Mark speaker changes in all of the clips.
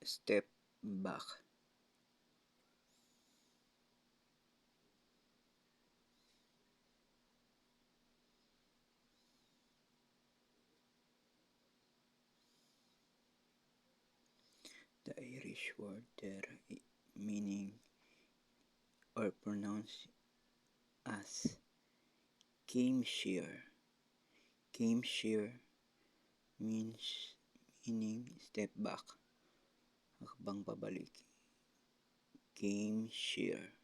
Speaker 1: step back. The Irish word there meaning or pronounced as Cameshire. Cameshire meaning step back, hakbang pabalik. Cameshire.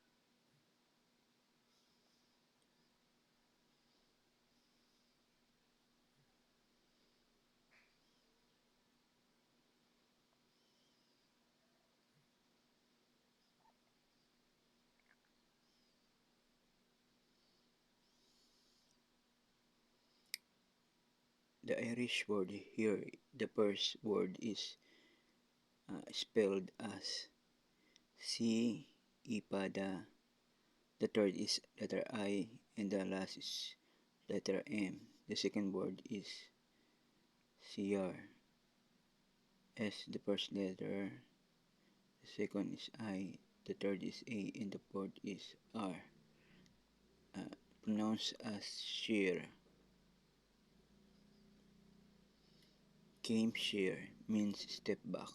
Speaker 1: The Irish word here, the first word is spelled as C, ipada. The third is letter I, and the last is letter M. The second word is CR. S, the first letter. The second is I. The third is A, and the fourth is R. Pronounced as sheer. Cameshire means step back.